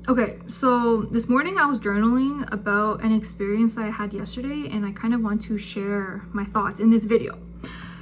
Okay, so this morning I was journaling about an experience that I had yesterday, and I kind of want to share my thoughts in this video.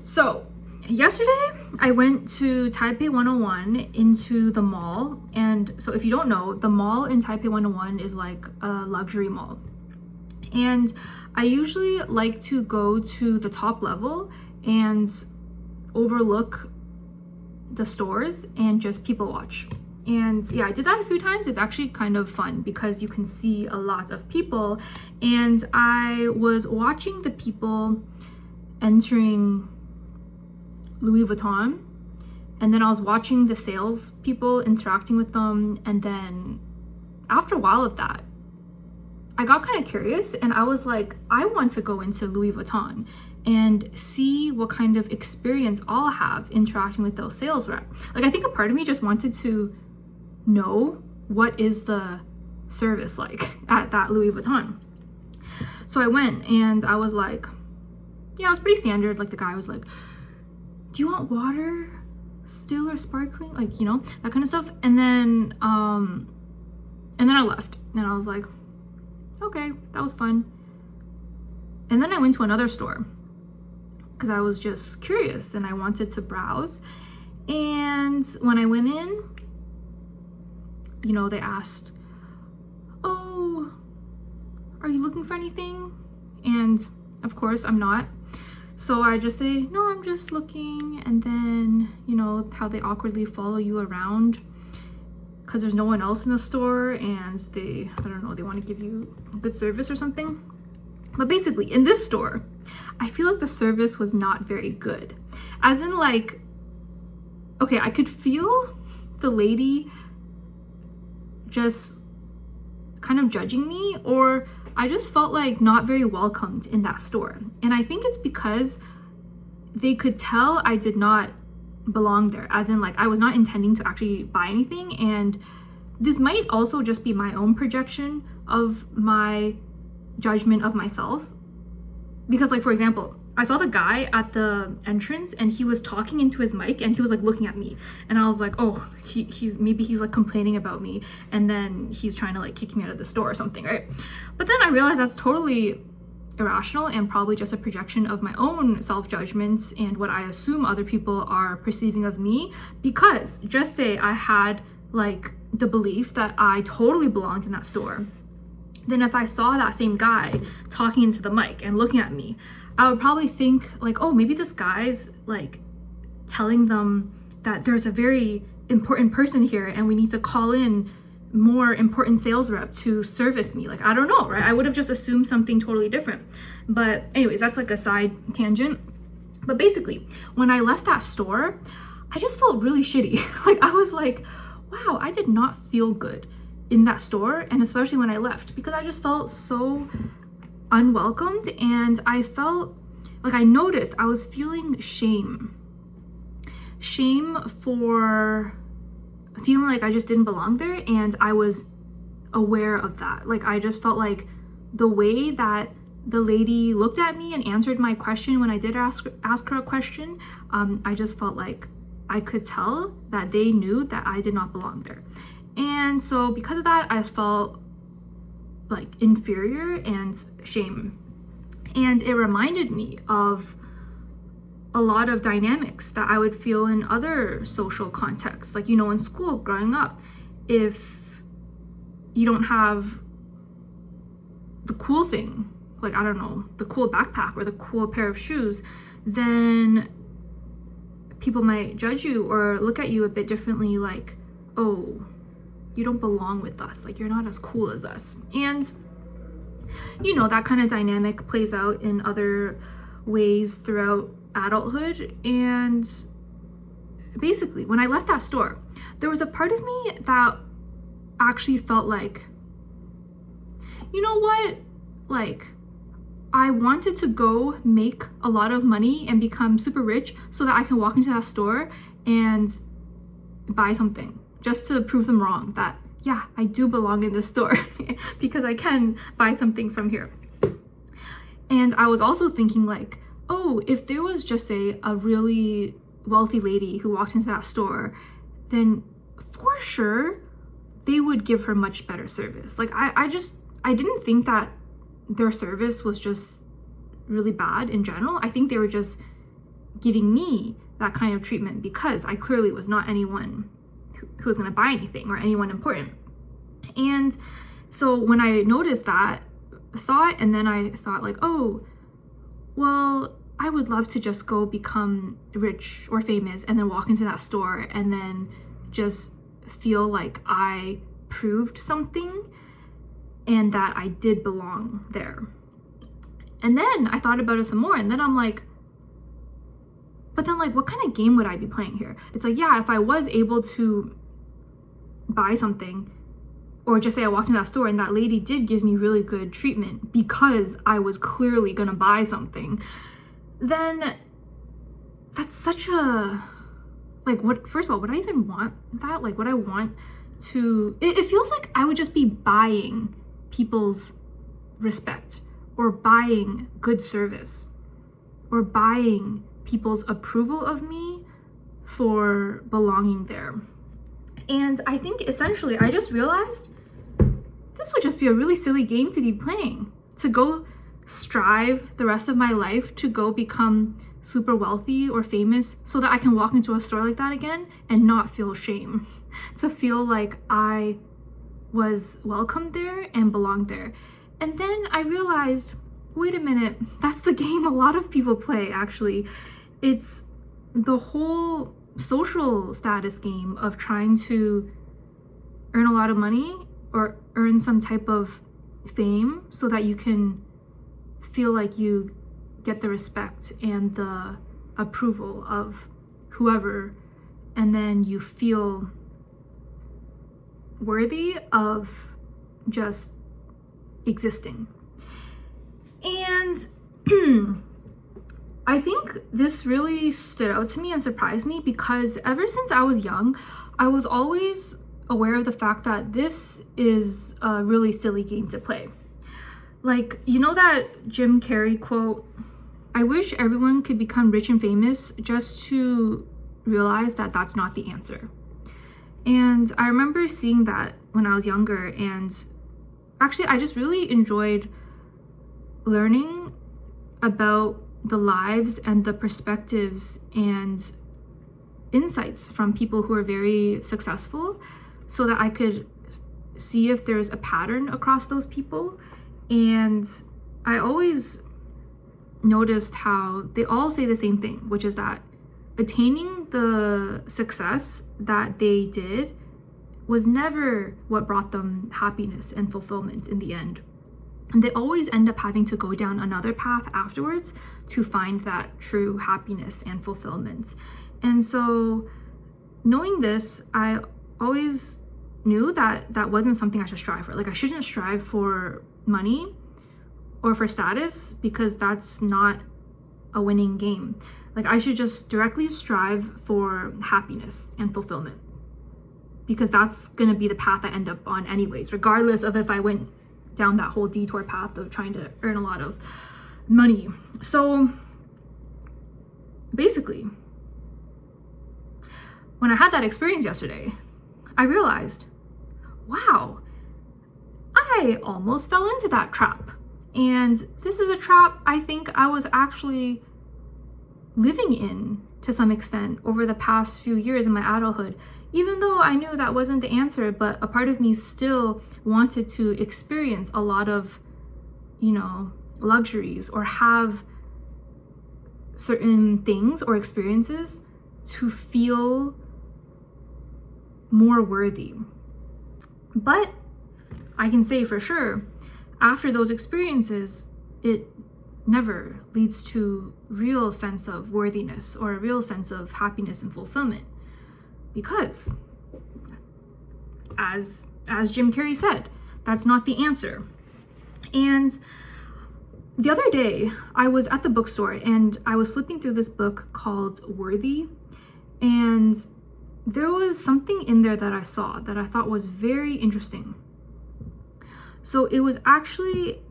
So, yesterday I went to Taipei 101 into the mall, and so if you don't know, the mall in Taipei 101 is like a luxury mall. And I usually like to go to the top level and overlook the stores and just people watch. And yeah, I did that a few times. It's actually kind of fun because you can see a lot of people. And I was watching the people entering Louis Vuitton, and then I was watching the sales people interacting with them. And then after a while of that, I got kind of curious and I was like, I want to go into Louis Vuitton and see what kind of experience I'll have interacting with those sales reps. Like, I think a part of me just wanted to know what is the service like at that Louis Vuitton. So I went and I was like, yeah, it was pretty standard. Like, the guy was like, do you want water, still or sparkling? Like, you know, that kind of stuff. And then I left and I was like, okay, that was fun. And then I went to another store because I was just curious and I wanted to browse. And when I went in, you know, they asked, oh, are you looking for anything? And of course I'm not. So I just say, no, I'm just looking. And then, you know, how they awkwardly follow you around because there's no one else in the store and they, I don't know, they want to give you good service or something. But basically in this store, I feel like the service was not very good. As in, like, okay, I could feel the lady just kind of judging me, or I just felt like not very welcomed in that store. And I think it's because they could tell I did not belong there, as in, like, I was not intending to actually buy anything. And this might also just be my own projection of my judgment of myself, because, like, for example, I saw the guy at the entrance and he was talking into his mic and he was like looking at me, and I was like, oh, he's like complaining about me, and then he's trying to like kick me out of the store or something, right? But then I realized that's totally irrational and probably just a projection of my own self-judgments and what I assume other people are perceiving of me. Because just say I had like the belief that I totally belonged in that store, then if I saw that same guy talking into the mic and looking at me, I would probably think like, oh, maybe this guy's like telling them that there's a very important person here and we need to call in more important sales rep to service me. Like, I don't know, right? I would have just assumed something totally different. But anyways, that's like a side tangent. But basically, when I left that store, I just felt really shitty. Like, I was like, wow, I did not feel good in that store, and especially when I left, because I just felt so unwelcomed. And I felt like, I noticed I was feeling shame for feeling like I just didn't belong there, and I was aware of that. Like, I just felt like the way that the lady looked at me and answered my question when I did ask her a question, I just felt like I could tell that they knew that I did not belong there. And so because of that, I felt like inferior and shame. And it reminded me of a lot of dynamics that I would feel in other social contexts. Like, you know, in school growing up, if you don't have the cool thing, like, I don't know, the cool backpack or the cool pair of shoes, then people might judge you or look at you a bit differently, like, oh, you don't belong with us, like, you're not as cool as us. And you know, that kind of dynamic plays out in other ways throughout adulthood. And basically, when I left that store, there was a part of me that actually felt like, you know what, like, I wanted to go make a lot of money and become super rich so that I can walk into that store and buy something, just to prove them wrong that, yeah, I do belong in this store because I can buy something from here. And I was also thinking like, oh, if there was just, say, a really wealthy lady who walks into that store, then for sure they would give her much better service. Like I didn't think that their service was just really bad in general. I think they were just giving me that kind of treatment because I clearly was not anyone who was going to buy anything or anyone important. And so when I noticed that thought, and then I thought like, oh, well, I would love to just go become rich or famous and then walk into that store and then just feel like I proved something and that I did belong there. And then I thought about it some more, and then I'm like, but then like, what kind of game would I be playing here? It's like, yeah, if I was able to buy something, or just say I walked in that store and that lady did give me really good treatment because I was clearly gonna buy something, then that's such a, like, what, first of all, would I even want that? Like, would I want to, it feels like I would just be buying people's respect, or buying good service, or buying people's approval of me for belonging there. And I think essentially I just realized this would just be a really silly game to be playing, to go strive the rest of my life to go become super wealthy or famous so that I can walk into a store like that again and not feel shame, to feel like I was welcome there and belonged there. And then I realized, wait a minute, that's the game a lot of people play actually. It's the whole social status game of trying to earn a lot of money or earn some type of fame so that you can feel like you get the respect and the approval of whoever, and then you feel worthy of just existing. And I think this really stood out to me and surprised me because ever since I was young, I was always aware of the fact that this is a really silly game to play. Like, you know that Jim Carrey quote, "I wish everyone could become rich and famous just to realize that that's not the answer." And I remember seeing that when I was younger, and actually I just really enjoyed learning about the lives and the perspectives and insights from people who are very successful so that I could see if there's a pattern across those people. And I always noticed how they all say the same thing, which is that attaining the success that they did was never what brought them happiness and fulfillment in the end. And they always end up having to go down another path afterwards to find that true happiness and fulfillment. And so knowing this, I always knew that that wasn't something I should strive for. Like, I shouldn't strive for money or for status because that's not a winning game. Like, I should just directly strive for happiness and fulfillment because that's gonna be the path I end up on anyways, regardless of if I went down that whole detour path of trying to earn a lot of money. So basically, when I had that experience yesterday, I realized, wow, I almost fell into that trap. And this is a trap I think I was actually living in to some extent over the past few years in my adulthood, even though I knew that wasn't the answer, but a part of me still wanted to experience a lot of, luxuries or have certain things or experiences to feel more worthy. But I can say for sure, after those experiences, it never leads to real sense of worthiness or a real sense of happiness and fulfillment. Because as Jim Carrey said, that's not the answer. And the other day, I was at the bookstore and I was flipping through this book called Worthy, and there was something in there that I saw that I thought was very interesting. So it was actually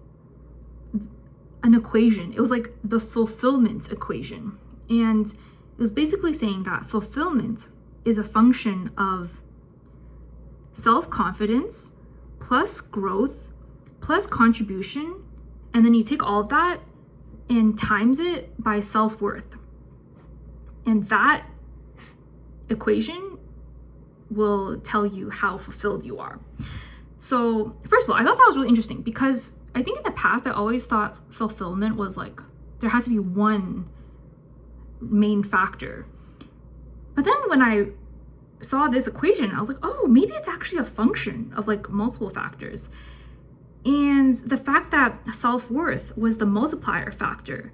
an equation. It was like the fulfillment equation. And it was basically saying that fulfillment is a function of self-confidence plus growth plus contribution, and then you take all of that and times it by self-worth. And that equation will tell you how fulfilled you are. So first of all, I thought that was really interesting because I think in the past I always thought fulfillment was like there has to be one main factor. But then when I saw this equation, I was like, oh, maybe it's actually a function of like multiple factors. And the fact that self-worth was the multiplier factor,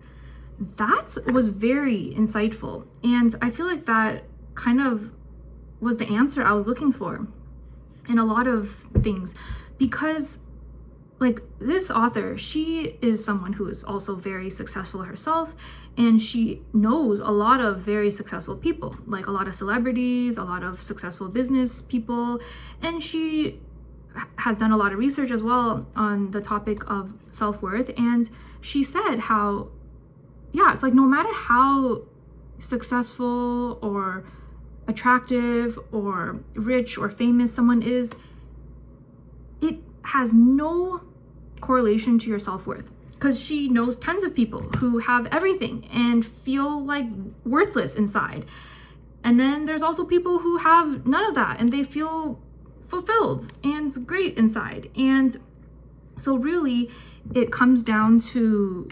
that was very insightful. And I feel like that kind of was the answer I was looking for in a lot of things, because like this author, she is someone who is also very successful herself, and she knows a lot of very successful people, like a lot of celebrities, a lot of successful business people, and she has done a lot of research as well on the topic of self-worth. And she said how, yeah, it's like no matter how successful or attractive or rich or famous someone is, it has no correlation to your self-worth, because she knows tons of people who have everything and feel like worthless inside. And then there's also people who have none of that and they feel fulfilled and great inside. And so really it comes down to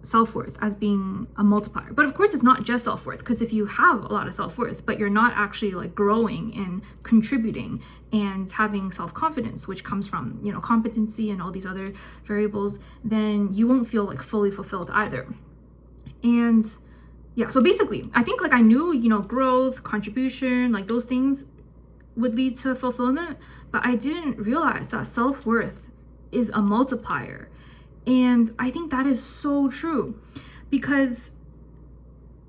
self-worth as being a multiplier. But of course it's not just self-worth, because if you have a lot of self-worth but you're not actually like growing and contributing and having self-confidence, which comes from, you know, competency and all these other variables, then you won't feel like fully fulfilled either. And yeah, so basically I think like I knew, you know, growth, contribution, like those things would lead to fulfillment, but I didn't realize that self-worth is a multiplier. And I think that is so true, because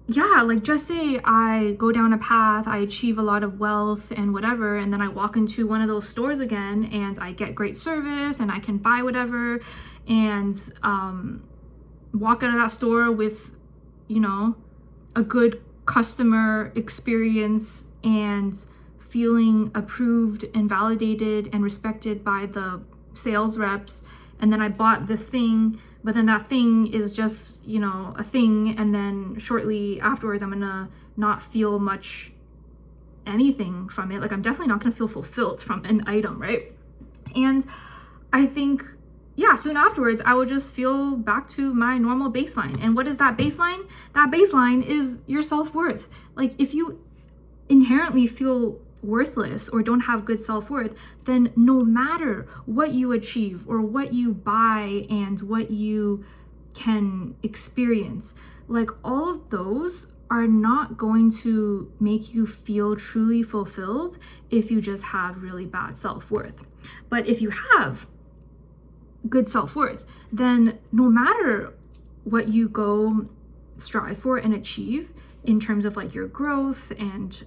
yeah, like just say I go down a path, I achieve a lot of wealth and whatever, and then I walk into one of those stores again and I get great service and I can buy whatever and walk out of that store with, you know, a good customer experience and feeling approved and validated and respected by the sales reps. And then I bought this thing, but then that thing is just, you know, a thing. And then shortly afterwards, I'm gonna not feel much anything from it. Like I'm definitely not gonna feel fulfilled from an item, right? And I think, yeah, soon afterwards, I will just feel back to my normal baseline. And what is that baseline? That baseline is your self-worth. Like if you inherently feel worthless or don't have good self-worth, then no matter what you achieve or what you buy and what you can experience, like all of those are not going to make you feel truly fulfilled if you just have really bad self-worth. But if you have good self-worth, then no matter what you go strive for and achieve in terms of like your growth and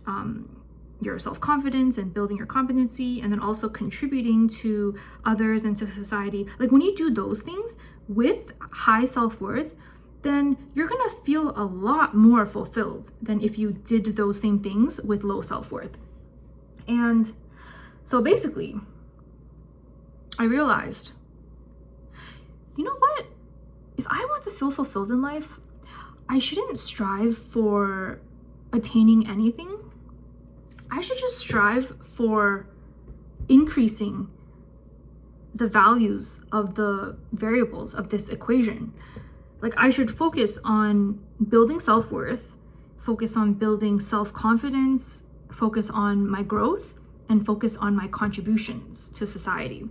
your self-confidence and building your competency, and then also contributing to others and to society, like when you do those things with high self-worth, then you're gonna feel a lot more fulfilled than if you did those same things with low self-worth. And so basically I realized, you know what, if I want to feel fulfilled in life, I shouldn't strive for attaining anything. I should just strive for increasing the values of the variables of this equation. Like I should focus on building self-worth, focus on building self-confidence, focus on my growth, and focus on my contributions to society.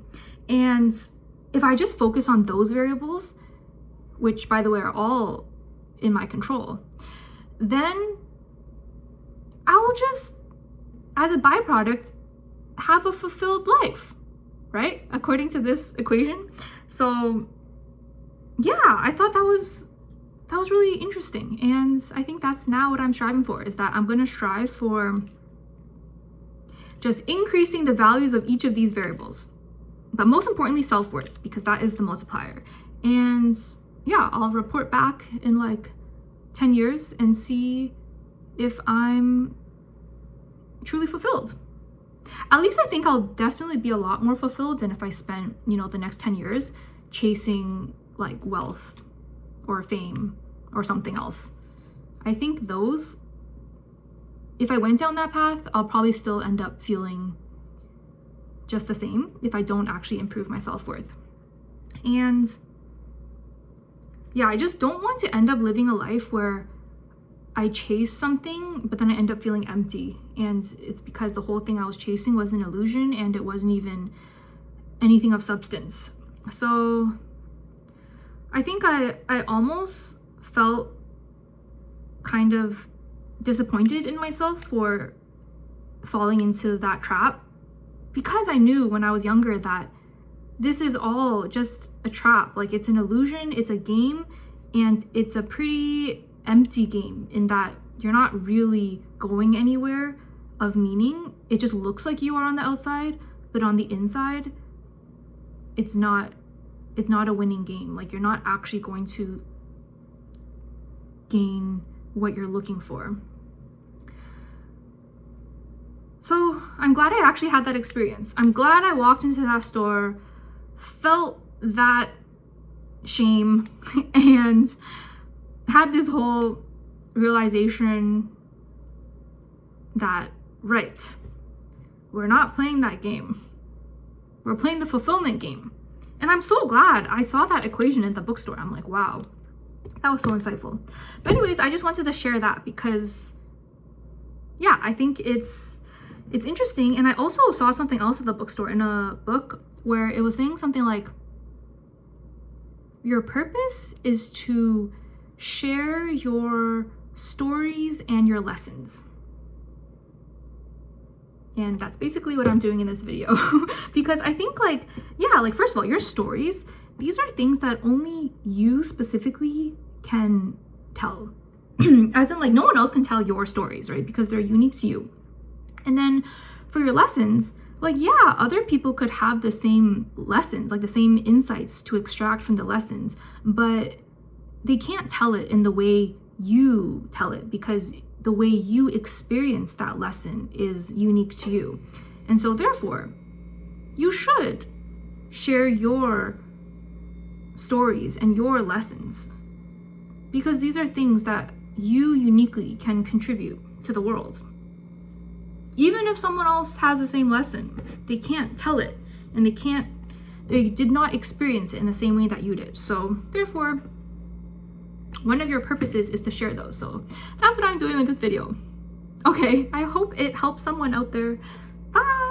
And if I just focus on those variables, which by the way are all in my control, then I will just, as a byproduct, have a fulfilled life, right? According to this equation. So yeah, I thought that was really interesting. And I think that's now what I'm striving for, is that I'm going to strive for just increasing the values of each of these variables. But most importantly, self-worth, because that is the multiplier. And yeah, I'll report back in like 10 years and see if I'm truly fulfilled. At least I think I'll definitely be a lot more fulfilled than if I spent, you know, the next 10 years chasing like wealth or fame or something else. I think those, if I went down that path, I'll probably still end up feeling just the same if I don't actually improve my self-worth. And yeah, I just don't want to end up living a life where I chase something, but then I end up feeling empty. And it's because the whole thing I was chasing was an illusion and it wasn't even anything of substance. So I think I almost felt kind of disappointed in myself for falling into that trap, because I knew when I was younger that this is all just a trap. Like, it's an illusion, it's a game, and it's a pretty empty game in that you're not really going anywhere of meaning. It just looks like you are on the outside, but on the inside, it's not a winning game. Like, you're not actually going to gain what you're looking for. So I'm glad I actually had that experience. I'm glad I walked into that store, felt that shame, and had this whole realization that, right, we're not playing that game. We're playing the fulfillment game. And I'm so glad I saw that equation in the bookstore. I'm like, wow, that was so insightful. But anyways, I just wanted to share that because, yeah, I think it's interesting. And I also saw something else at the bookstore in a book where it was saying something like, your purpose is to share your stories and your lessons. And that's basically what I'm doing in this video. Because I think, like, yeah, like, first of all, your stories, these are things that only you specifically can tell. As in, like, no one else can tell your stories, right? Because they're unique to you. And then for your lessons, like, yeah, other people could have the same lessons, like the same insights to extract from the lessons, but they can't tell it in the way you tell it, because the way you experience that lesson is unique to you. And so therefore, you should share your stories and your lessons, because these are things that you uniquely can contribute to the world. Even if someone else has the same lesson, they can't tell it, and they did not experience it in the same way that you did. So therefore, one of your purposes is to share those. So that's what I'm doing with this video. Okay, I hope it helps someone out there. Bye.